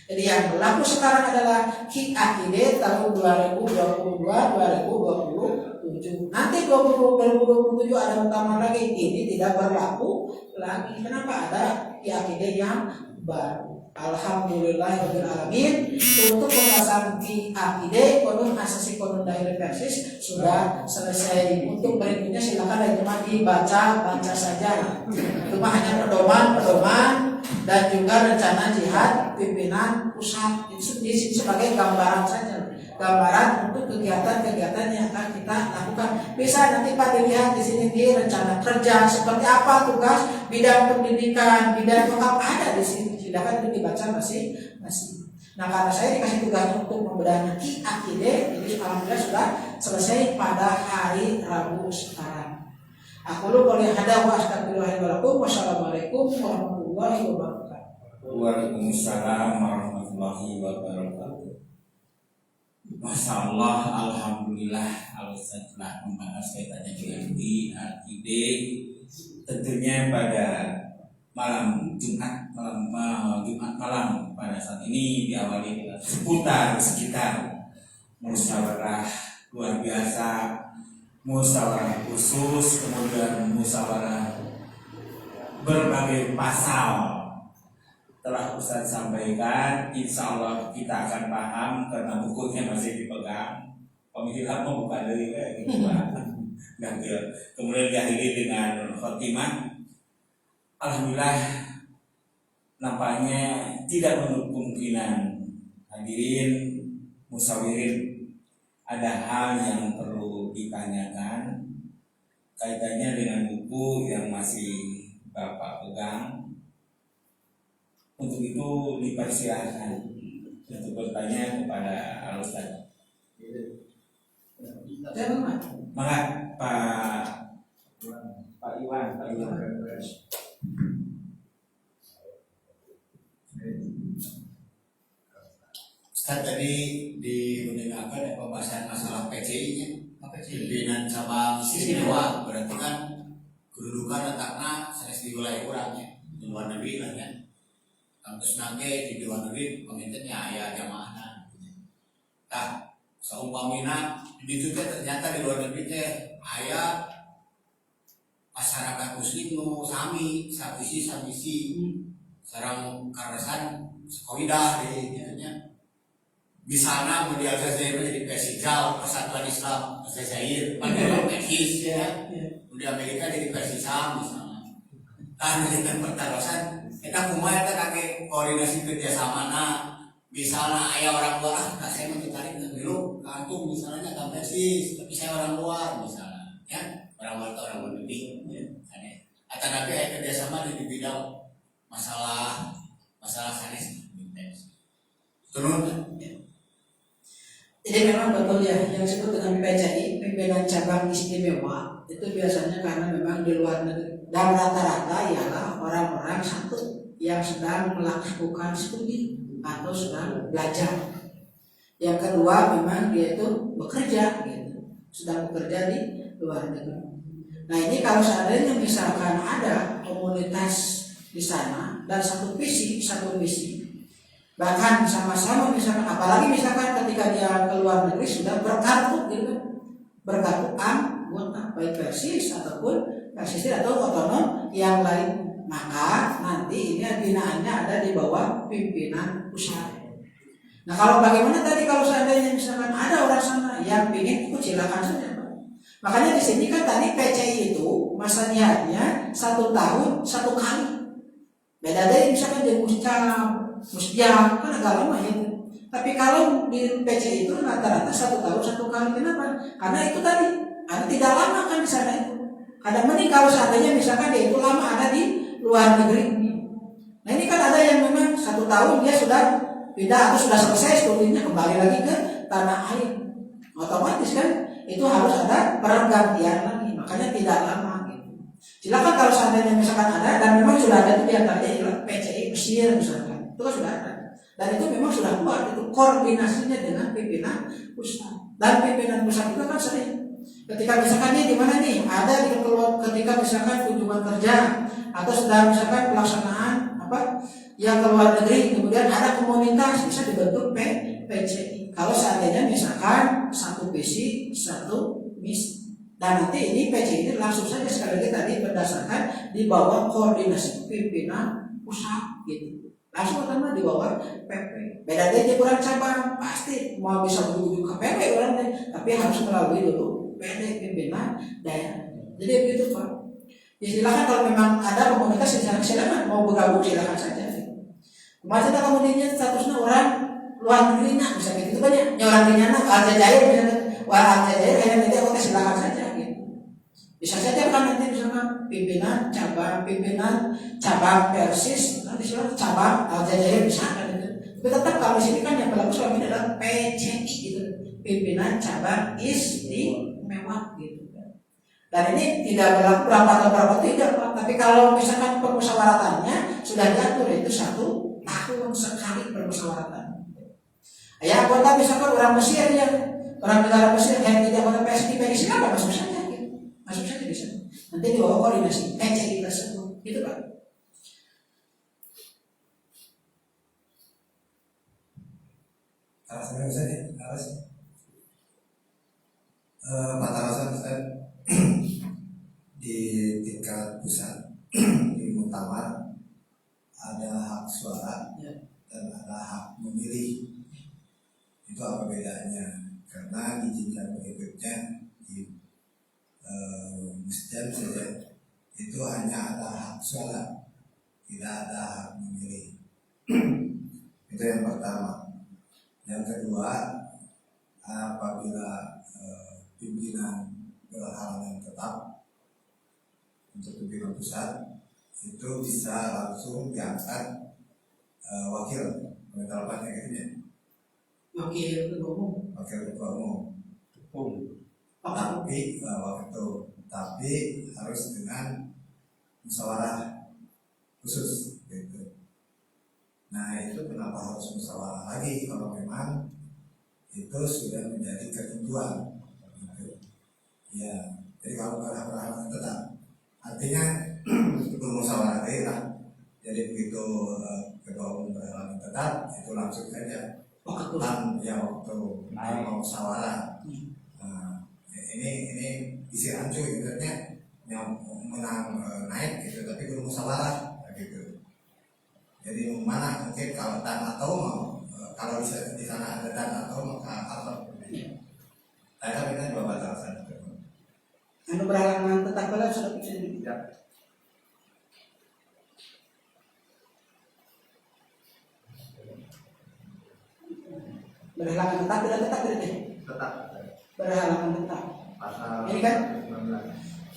Jadi yang berlaku sekarang adalah KIAKID tahun 2022-2027. Nanti 2027 ada muktamar lagi, ini tidak berlaku lagi. Kenapa? Ada KIAKID yang baru. Alhamdulillahirrahmanirrahim. Untuk pembahasan KIAKID Qonun Asasi Qonun Dahili Persis sudah selesai. Untuk berikutnya silakan teman dibaca saja. Itu hanya pedoman dan juga rencana jihad pimpinan pusat. Itu sebagai gambaran saja, gambaran untuk kegiatan-kegiatan yang akan kita lakukan. Bisa nanti Pak dilihat di sini di rencana kerja seperti apa tugas bidang pendidikan, bidang apa ada di sini. Silakan itu dibaca masih. Nah, karena saya dikasih tugas untuk membedakan KIAKID, jadi alhamdulillah sudah selesai pada hari Rabu sekarang. Aku lu boleh ada wa astagfirullahaladzim. Wassalamualaikum warahmatullahi wabarakatuh. Waalaikumsalam warahmatullahi wabarakatuh. Masya Allah, alhamdulillah. Al-Ustaz telah membahas kaitannya dengan KIAKID. Tentunya pada malam Jumat malam pada saat ini diawali sekitar musyawarah luar biasa, musyawarah khusus, kemudian musyawarah berbagai pasal telah Ustaz sampaikan. Insya Allah kita akan paham karena bukunya masih dipegang. Pemilihan mau buka dari gitu Pak. Kemudian diakhiri dengan khotimah. Alhamdulillah, nampaknya tidak menutup kemungkinan hadirin musyawirin ada hal yang perlu ditanyakan kaitannya dengan buku yang masih Bapak pegang. Untuk itu dipersilahkan untuk bertanya kepada Al-Ustaz. Maka Pak Iwan. Ustaz tadi mendengarkan pembahasan masalah PCI-nya, pimpinan cabang istimewa, berarti kan kedudukan letaknya sanes di wilayah kurangnya di luar negeri lah kan. Kampus nage di luar negeri pengintennya ya jamaahna. Nah, seumpamina di itu ternyata di luar negeri teh aya masyarakat muslim nu sami sapisi sarang karasan sekoidah di nya. Misalnya mau di Aljazair menjadi Persijal, Persatuan Islam Aljazair, pada Persis ya, di Amerika jadi Persisam misalnya. Nah, dengan pertaruhan, kita kumaha kita pakai koordinasi kerjasama. Nah, misalnya ayah orang luar, nah saya mau tertarik dulu, kantung misalnya kan Persis, tapi saya orang luar misalnya, ya orang luar atau orang negeri, ya, aneh. Atau nanti ayah kerjasama di bidang masalah sanes, turun. Jadi memang betul ya, yang disebut dengan PCI, pimpinan cabang istimewa, itu biasanya karena memang di luar negeri. Dan rata-rata ialah orang-orang satu yang sedang melakukan studi atau sedang belajar. Yang kedua memang dia itu bekerja, gitu, sedang bekerja di luar negeri. Nah ini kalau seandainya misalkan ada komunitas di sana dan satu visi, bahkan sama-sama misalkan, apalagi misalkan ketika dia keluar negeri sudah berkartu gitu, berkartu anggota baik Persis ataupun Persis atau otonom yang lain, maka nanti ini binaannya ada di bawah pimpinan pusat. Nah kalau bagaimana tadi kalau seandainya misalkan ada orang sana yang ingin ikut, silakan saja Pak. Makanya di sini kan tadi PCI itu masa niatnya 1 tahun 1 kali. Beda dari misalkan di musjam kan agak lama ya. Tapi kalau di PCI itu rata-rata 1 tahun 1 kali. Kenapa? Karena itu tadi ada tidak lama kan di sana itu. Kadang mending kalau seandainya misalkan dia itu lama ada di luar negeri. Nah ini kan ada yang memang 1 tahun dia sudah pindah atau sudah selesai studinya kembali lagi ke tanah air. Otomatis kan itu harus ada pergantian lagi. Makanya tidak lama gitu. Silakan kalau seandainya misalkan ada dan memang sudah ada itu diantaranya ialah PCI Mesir misalkan. Itu kan sudah ada. Dan itu memang sudah kuat itu koordinasinya dengan pimpinan pusat. Dan pimpinan pusat itu kan sering ketika misalkan dia di mana nih ada di ketika misalkan kunjungan kerja atau sedang misalkan pelaksanaan yang ke luar negeri, kemudian ada komunitas bisa dibentuk PCI. Kalau seandainya misalkan 1 visi 1 misi, dan nanti ini PCI ini langsung saja sekali lagi tadi berdasarkan di bawah koordinasi pimpinan pusat gitu. Langsung pertama di bawah PP. Beda dia kurang cabang pasti mau bisa menuju ke PP orangnya, tapi harus melalui dulu PD pimpinan daerah. Jadi begitu Pak. Ya silakan kalau memang ada komunitas yang silakan mau bergabung silakan saja. Kemarin kita kemudiannya statusnya orang luar negeri bisa gitu banyak. Ya orang Kenyana Aljazair misalnya, wah Aljazair kayaknya nanti aku silakan saja gitu. Bisa saja kan nanti misalkan pimpinan cabang Persis nanti silakan cabang Aljazair bisa kan gitu. Tapi tetap kalau di sini kan yang berlaku selama ini adalah PCI gitu. Pimpinan cabang istimewa gitu. Dan ini tidak berlaku berapa atau berapa tidak Pak. Tapi kalau misalkan permusyawaratannya sudah diatur itu 1 tahun sekali permusyawaratan. Ya anggota misalkan orang Mesir ya, orang negara Mesir yang tidak pada PSDB silakan masuk saja gitu. Masuk saja bisa. Nanti di bawah koordinasi PCI tersebut. Gitu Pak. Alasannya bisa nih, alasan. Alasan Ustaz di tingkat pusat di muktamar ada hak suara dan ada hak memilih. Itu apa bedanya? Karena di jenjang berikutnya di musjid saja itu hanya ada hak suara, tidak ada hak memilih. Itu yang pertama. Yang kedua, apabila pimpinan berhalangan tetap untuk pimpinan pusat itu bisa langsung diangkat wakil telepatnya gitu ya. Wakil ketua umum. Tapi harus dengan musyawarah khusus gitu. Nah itu kenapa harus musyawarah lagi kalau memang itu sudah menjadi ketentuan gitu. Ya, jadi kalau berhalangan tetap artinya bermusyawarah lah. Jadi begitu ketua umum berhalangan tetap itu langsung saja waktu mau musyawarah. Ini isi rancu ibaratnya yang menang naik gitu tapi bermusyawarah gitu. Jadi mana mungkin kalau dan atau mau kalau di sana ada dan atau maka apa? Saya kan dua batasan. Anu berhalangan tetap pula sudah bisa tidak. Berhalangan tetap tidak tetap tidak. Tetap. Berhalangan tetap. Ini kan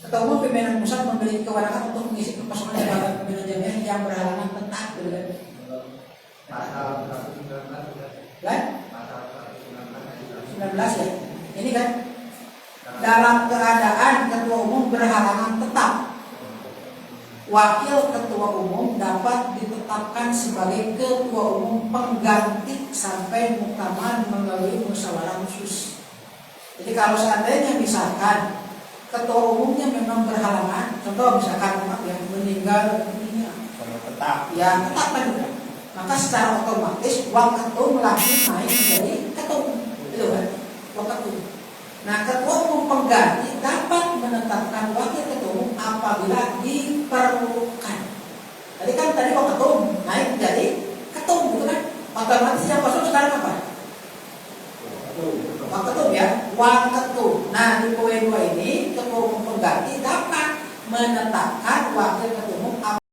Ketua Umum pimpinan pusat memiliki kewenangan untuk mengisi kekosongan jabatan pimpinan jabatan yang berhalangan tetap gitu kan. Pasal 119 ya. Ini kan dalam keadaan ketua umum berhalangan tetap, wakil ketua umum dapat ditetapkan sebagai ketua umum pengganti sampai muktamar melalui musyawarah khusus. Jadi kalau seandainya misalkan ketua umumnya memang berhalangan, contoh misalkan yang meninggal dunia, ya tetapkan juga. Maka secara otomatis uang ketum langsung naik menjadi ketum, gitu kan? Uang ketum. Nah, ketua umum pengganti dapat menetapkan wakil ketua umum apabila diperlukan. Jadi kan tadi uang ketum naik menjadi ketum, gitu kan? Otomatis yang kosong sekarang apa? Uang ketum ya, uang ketum. Nah, di poin 2 ini kan